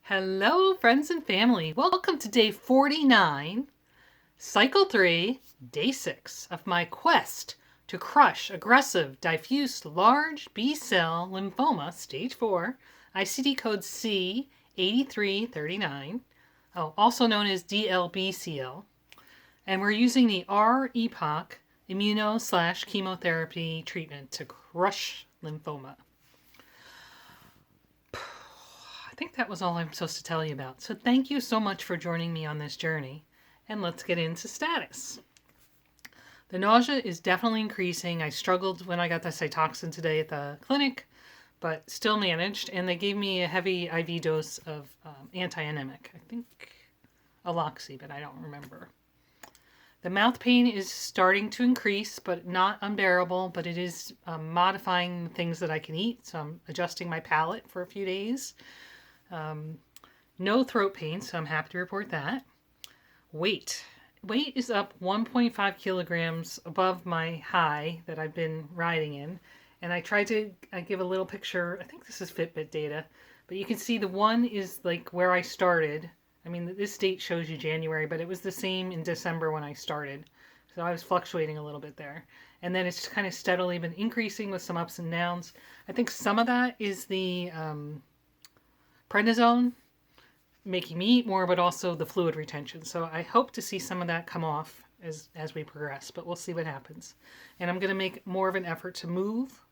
Hello, friends and family. Welcome to day 49, cycle 3, day 6 of my quest to crush aggressive diffuse large B-cell lymphoma, stage 4, ICD code C8339, also known as DLBCL. And we're using the R-EPOCH immuno/chemotherapy treatment to crush lymphoma. I think that was all I'm supposed to tell you about. So thank you so much for joining me on this journey. And let's get into status. The nausea is definitely increasing. I struggled when I got the Cytoxin today at the clinic, but still managed. And they gave me a heavy IV dose of anti-anemic. I think Aloxi, but I don't remember. The mouth pain is starting to increase, but not unbearable, but it is modifying the things that I can eat. So I'm adjusting my palate for a few days. No throat pain, so I'm happy to report that. Weight is up 1.5 kilograms above my high that I've been riding in. And I give a little picture. I think this is Fitbit data, but you can see the one is like where I started. I mean, this date shows you January, but it was the same in December when I started. So I was fluctuating a little bit there. And then it's kind of steadily been increasing with some ups and downs. I think some of that is the prednisone making me eat more, but also the fluid retention. So I hope to see some of that come off as we progress, but we'll see what happens. And I'm going to make more of an effort to move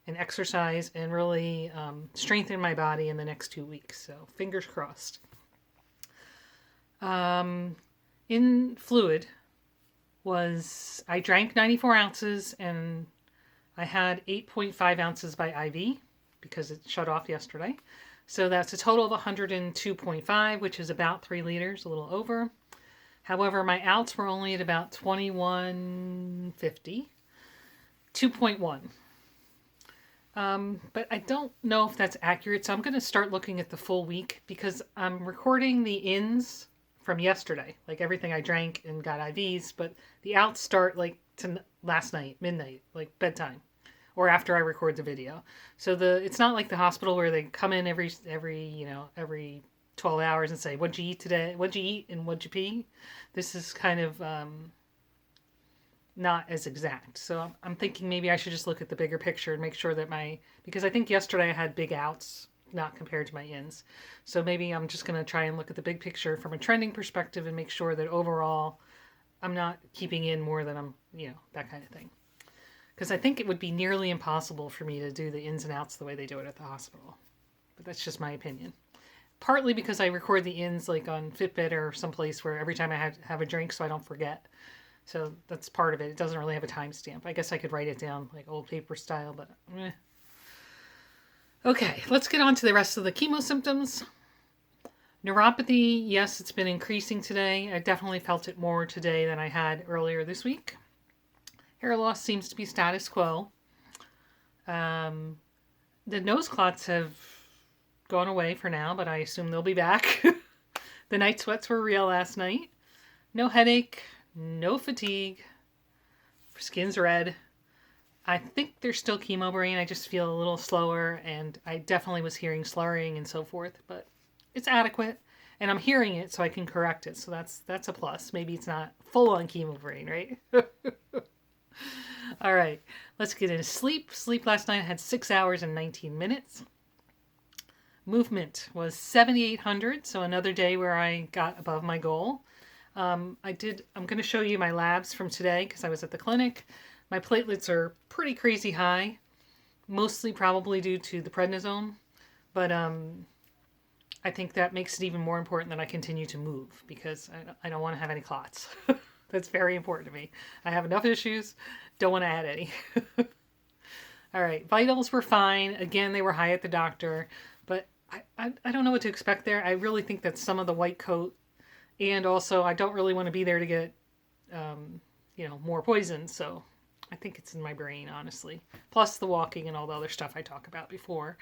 and exercise and really strengthen my body in the next 2 weeks. So fingers crossed. In fluid I drank 94 ounces and I had 8.5 ounces by IV because it shut off yesterday. So that's a total of 102.5, which is about 3 liters, a little over. However, my outs were only at about 2150, 2.1. But I don't know if that's accurate, so I'm going to start looking at the full week because I'm recording the ins from yesterday, like everything I drank and got IVs, but the outs start like to last night, midnight, like bedtime, or after I record the video. So it's not like the hospital where they come in every 12 hours and say, what'd you eat today? What'd you eat and what'd you pee? This is kind of not as exact. So I'm thinking maybe I should just look at the bigger picture and make sure that because I think yesterday I had big outs, not compared to my ins. So maybe I'm just going to try and look at the big picture from a trending perspective and make sure that overall I'm not keeping in more than I'm, that kind of thing. Because I think it would be nearly impossible for me to do the ins and outs the way they do it at the hospital. But that's just my opinion. Partly because I record the ins like on Fitbit or someplace where every time I have a drink so I don't forget. So that's part of it. It doesn't really have a timestamp. I guess I could write it down like old paper style, but Okay, let's get on to the rest of the chemo symptoms. Neuropathy, yes, it's been increasing today. I definitely felt it more today than I had earlier this week. Hair loss seems to be status quo. The nose clots have gone away for now, but I assume they'll be back. The night sweats were real last night. No headache, no fatigue. Skin's red. I think there's still chemo brain. I just feel a little slower, and I definitely was hearing slurring and so forth, but it's adequate, and I'm hearing it so I can correct it, so that's a plus. Maybe it's not full-on chemo brain, right? All right, let's get into sleep. Sleep last night I had 6 hours and 19 minutes. Movement was 7,800, so another day where I got above my goal. I'm going to show you my labs from today because I was at the clinic. My platelets are pretty crazy high, mostly probably due to the prednisone, but I think that makes it even more important that I continue to move because I don't want to have any clots. That's very important to me. I have enough issues, don't want to add any. All right, vitals were fine. Again, they were high at the doctor, but I don't know what to expect there. I really think that's some of the white coat, and also I don't really want to be there to get, more poison, so I think it's in my brain, honestly. Plus the walking and all the other stuff I talked about before.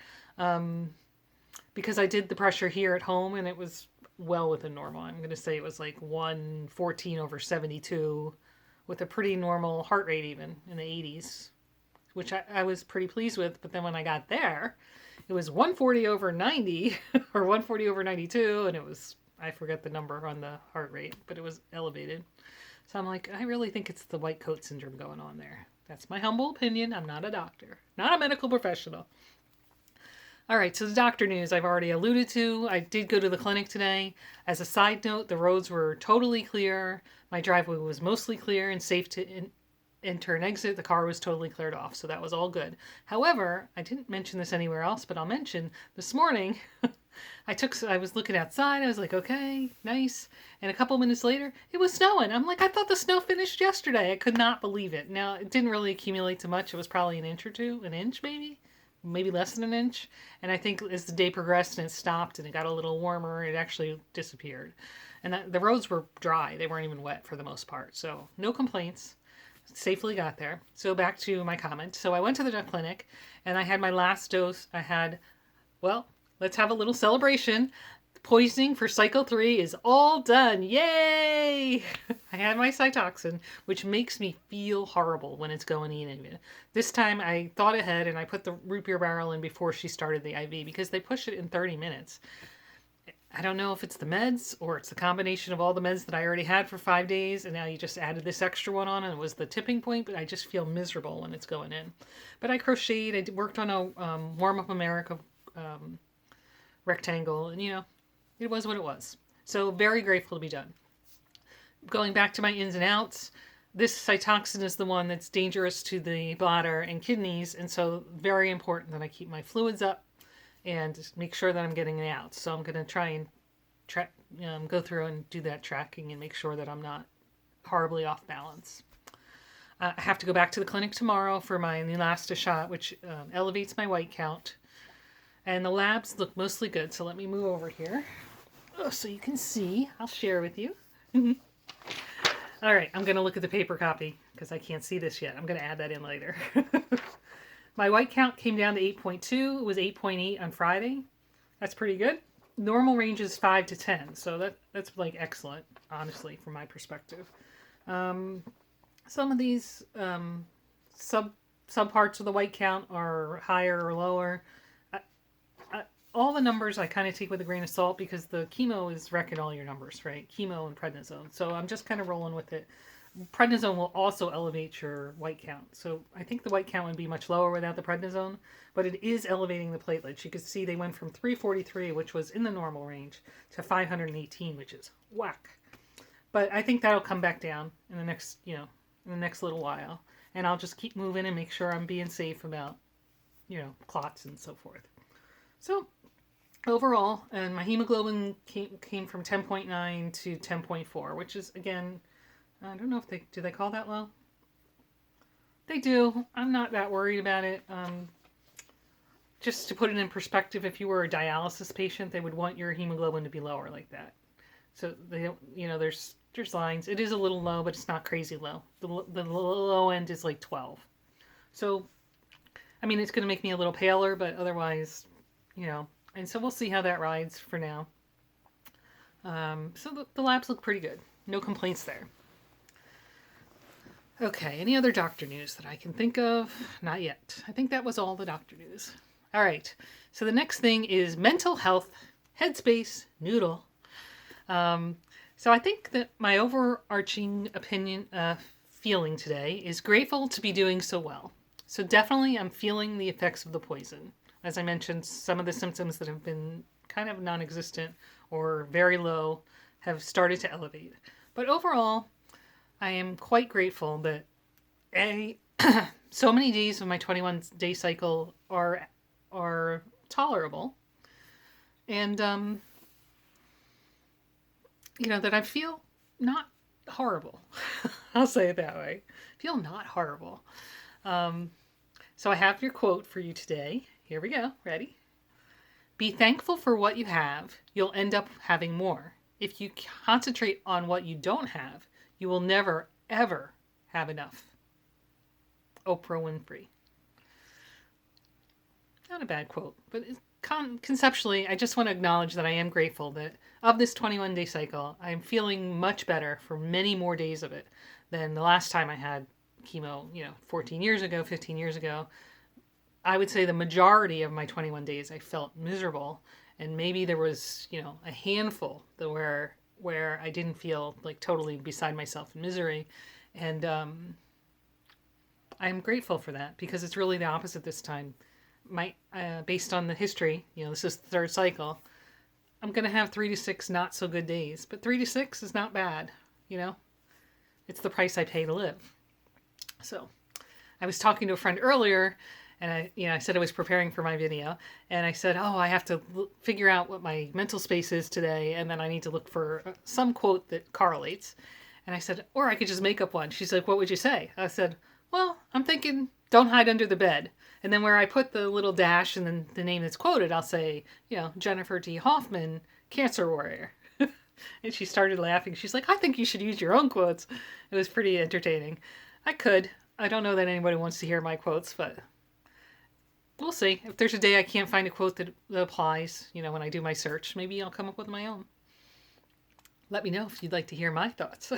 Because I did the pressure here at home and it was well within normal. I'm going to say it was like 114/72 with a pretty normal heart rate even in the 80s. which I was pretty pleased with. But then when I got there, it was 140 over 90 or 140 over 92. And it was, I forget the number on the heart rate, but it was elevated. So I'm like, I really think it's the white coat syndrome going on there. That's my humble opinion. I'm not a doctor, not a medical professional. All right, so the doctor news I've already alluded to. I did go to the clinic today. As a side note, the roads were totally clear. My driveway was mostly clear and safe to enter and exit. The car was totally cleared off, so that was all good. However, I didn't mention this anywhere else, but I'll mention this morning, I was looking outside. I was like, okay, nice. And a couple minutes later, it was snowing. I'm like, I thought the snow finished yesterday. I could not believe it. Now, it didn't really accumulate to much. It was probably an inch or two, an inch maybe less than an inch. And I think as the day progressed and it stopped and it got a little warmer, it actually disappeared. And the roads were dry. They weren't even wet for the most part. So no complaints. Safely got there. So back to my comment. So I went to the clinic and I had my last dose. Let's have a little celebration. Poisoning for cycle 3 is all done. Yay! I had my Cytoxin, which makes me feel horrible when it's going in. This time I thought ahead and I put the root beer barrel in before she started the IV because they push it in 30 minutes. I don't know if it's the meds or it's the combination of all the meds that I already had for 5 days and now you just added this extra one on and it was the tipping point, but I just feel miserable when it's going in. But I crocheted, I worked on a Warm Up America rectangle and it was what it was. So very grateful to be done. Going back to my ins and outs, this Cytoxin is the one that's dangerous to the bladder and kidneys, and so very important that I keep my fluids up and make sure that I'm getting it out. So I'm going to try and go through and do that tracking and make sure that I'm not horribly off balance. I have to go back to the clinic tomorrow for my Neulasta shot, which elevates my white count. And the labs look mostly good, so let me move over here. So you can see. I'll share with you. All right, I'm going to look at the paper copy because I can't see this yet. I'm going to add that in later. My white count came down to 8.2. It was 8.8 on Friday. That's pretty good. Normal range is 5 to 10, so that's like excellent, honestly, from my perspective. Some of these subparts of the white count are higher or lower. All the numbers I kind of take with a grain of salt because the chemo is wrecking all your numbers, right? Chemo and prednisone. So I'm just kind of rolling with it. Prednisone will also elevate your white count. So I think the white count would be much lower without the prednisone, but it is elevating the platelets. You can see they went from 343, which was in the normal range, to 518, which is whack. But I think that'll come back down in the next, in the next little while. And I'll just keep moving and make sure I'm being safe about, clots and so forth. So overall, and my hemoglobin came from 10.9 to 10.4, which is, again, I don't know if do they call that low? They do. I'm not that worried about it. Just to put it in perspective, if you were a dialysis patient, they would want your hemoglobin to be lower like that. So they don't, there's lines. It is a little low, but it's not crazy low. The low end is like 12. So, I mean, it's going to make me a little paler, but otherwise, and so we'll see how that rides for now. So the labs look pretty good. No complaints there. Okay, any other doctor news that I can think of? Not yet. I think that was all the doctor news. All right, so the next thing is mental health, headspace, noodle. So I think that my overarching feeling today is grateful to be doing so well. So definitely I'm feeling the effects of the poison. As I mentioned, some of the symptoms that have been kind of non-existent or very low have started to elevate. But overall, I am quite grateful that so many days of my 21-day cycle are tolerable, and that I feel not horrible. I'll say it that way. Feel not horrible. So I have your quote for you today. Here we go. Ready? Be thankful for what you have. You'll end up having more. If you concentrate on what you don't have, you will never, ever have enough. Oprah Winfrey. Not a bad quote, but conceptually, I just want to acknowledge that I am grateful that of this 21-day cycle, I'm feeling much better for many more days of it than the last time I had chemo, 14 years ago, 15 years ago, I would say the majority of my 21 days I felt miserable, and maybe there was, a handful that where I didn't feel like totally beside myself in misery, and I'm grateful for that because it's really the opposite this time. Based on the history, this is the third cycle. I'm gonna have 3 to 6 not so good days, but 3 to 6 is not bad. It's the price I pay to live. So, I was talking to a friend earlier, and I said I was preparing for my video, and I said, oh, I have to figure out what my mental space is today, and then I need to look for some quote that correlates. And I said, or I could just make up one. She's like, what would you say? I said, well, I'm thinking, don't hide under the bed. And then where I put the little dash and then the name that's quoted, I'll say, Jennifer D. Hoffman, cancer warrior. And she started laughing. She's like, I think you should use your own quotes. It was pretty entertaining. I could. I don't know that anybody wants to hear my quotes, but we'll see. If there's a day I can't find a quote that applies, when I do my search, maybe I'll come up with my own. Let me know if you'd like to hear my thoughts.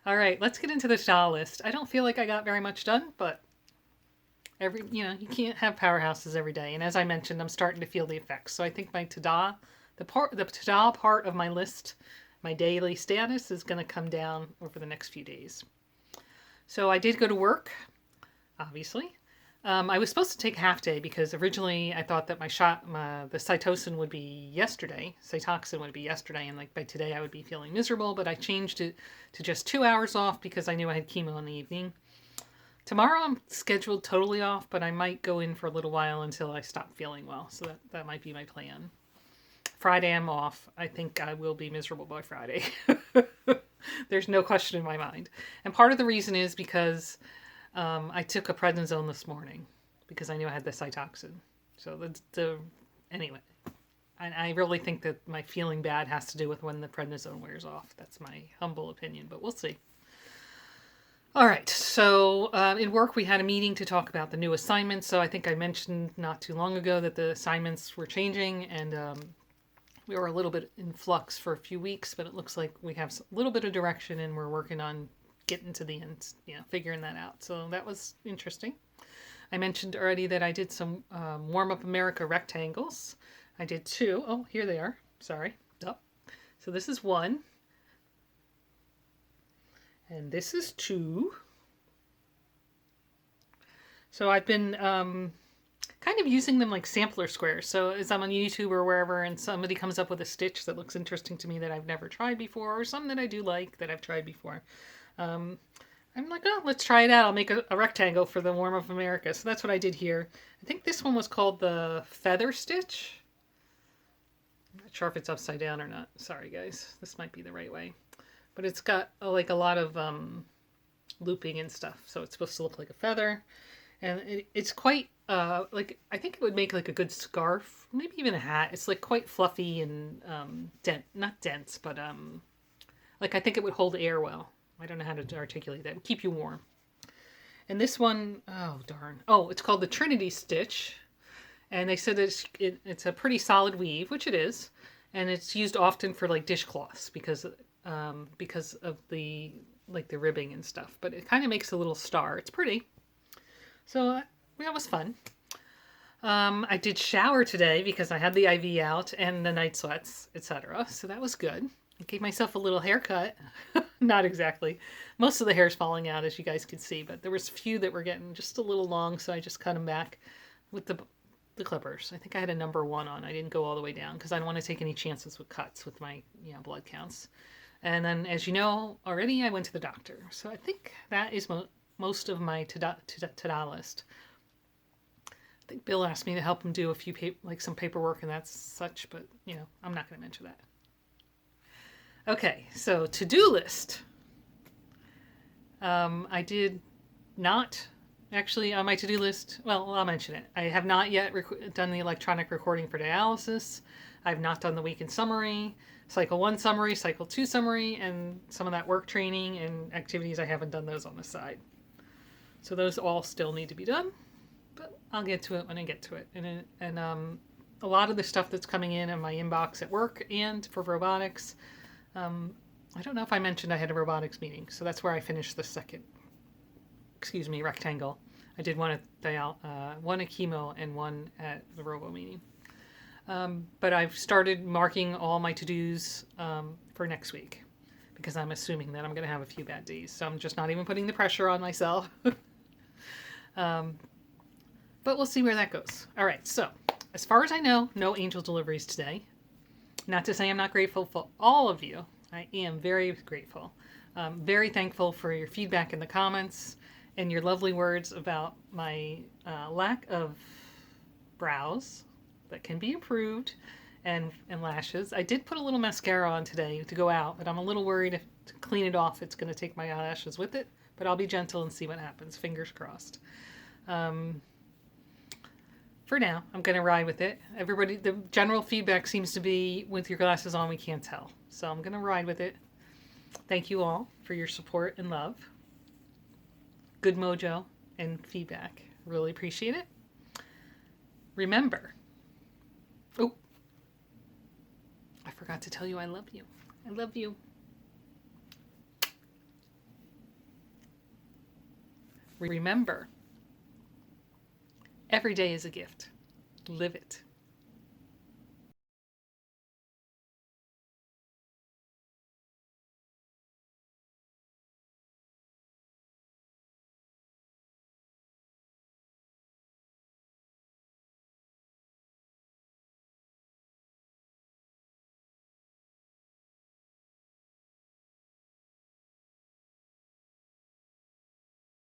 All right, let's get into the to-do list. I don't feel like I got very much done, but you can't have powerhouses every day. And as I mentioned, I'm starting to feel the effects. So I think my to-do, the to-do part of my list, my daily status is going to come down over the next few days. So I did go to work, obviously. I was supposed to take a half day because originally I thought that the Cytoxin would be yesterday. Cytoxin would be yesterday, and like by today I would be feeling miserable, but I changed it to just 2 hours off because I knew I had chemo in the evening. Tomorrow I'm scheduled totally off, but I might go in for a little while until I stop feeling well. So that might be my plan. Friday I'm off. I think I will be miserable by Friday. There's no question in my mind. And part of the reason is because I took a prednisone this morning because I knew I had the Cytoxin. So anyway, I really think that my feeling bad has to do with when the prednisone wears off. That's my humble opinion, but we'll see. All right, so in work we had a meeting to talk about the new assignments. So I think I mentioned not too long ago that the assignments were changing, and we were a little bit in flux for a few weeks, but it looks like we have a little bit of direction, and we're working on getting to the end, figuring that out. So that was interesting. I mentioned already that I did some Warm Up America rectangles. I did 2. Oh, here they are. Sorry. Oh. So this is 1. And this is 2. So I've been kind of using them like sampler squares. So as I'm on YouTube or wherever and somebody comes up with a stitch that looks interesting to me that I've never tried before, or some that I do like that I've tried before, I'm like, oh, let's try it out. I'll make a rectangle for the Warm Up America. So that's what I did here. I think this one was called the feather stitch. I'm not sure if it's upside down or not. Sorry, guys. This might be the right way. But it's got like a lot of looping and stuff. So it's supposed to look like a feather. And it's quite, I think it would make like a good scarf. Maybe even a hat. It's like quite fluffy and not dense, but I think it would hold air well. I don't know how to articulate that. It would keep you warm. And this one, oh darn. Oh, it's called the Trinity Stitch. And they said it's a pretty solid weave, which it is. And it's used often for like dishcloths because of the ribbing and stuff. But it kind of makes a little star. It's pretty. So that was fun. I did shower today because I had the IV out and the night sweats, etc. So that was good. I gave myself a little haircut. Not exactly. Most of the hair's falling out, as you guys can see, but there was a few that were getting just a little long, so I just cut them back with the clippers. I think I had a number 1 on. I didn't go all the way down because I don't want to take any chances with cuts with my blood counts. And then, as you know already, I went to the doctor. So I think that is most of my to-do list. I think Bill asked me to help him do a few some paperwork and that's such, but I'm not going to mention that. Okay, so to-do list. I did not actually on my to-do list. Well, I'll mention it. I have not yet done the electronic recording for dialysis. I've not done the weekend summary, cycle 1 summary, cycle 2 summary, and some of that work training and activities. I haven't done those on the side. So those all still need to be done, but I'll get to it when I get to it. And a lot of the stuff that's coming in my inbox at work and for robotics, I don't know if I mentioned I had a robotics meeting, so that's where I finished the second, rectangle. I did one at chemo and one at the robo meeting. But I've started marking all my to-dos for next week because I'm assuming that I'm going to have a few bad days. So I'm just not even putting the pressure on myself. But we'll see where that goes. All right, so as far as I know, no angel deliveries today. Not to say I'm not grateful for all of you. I am very grateful. Very thankful for your feedback in the comments and your lovely words about my lack of brows that can be improved and lashes. I did put a little mascara on today to go out, but I'm a little worried if to clean it off it's going to take my eyelashes with it. But I'll be gentle and see what happens. Fingers crossed. For now, I'm going to ride with it. Everybody, the general feedback seems to be with your glasses on, we can't tell. So I'm going to ride with it. Thank you all for your support and love. Good mojo and feedback. Really appreciate it. Remember, oh, I forgot to tell you I love you. I love you. Remember, every day is a gift. Live it.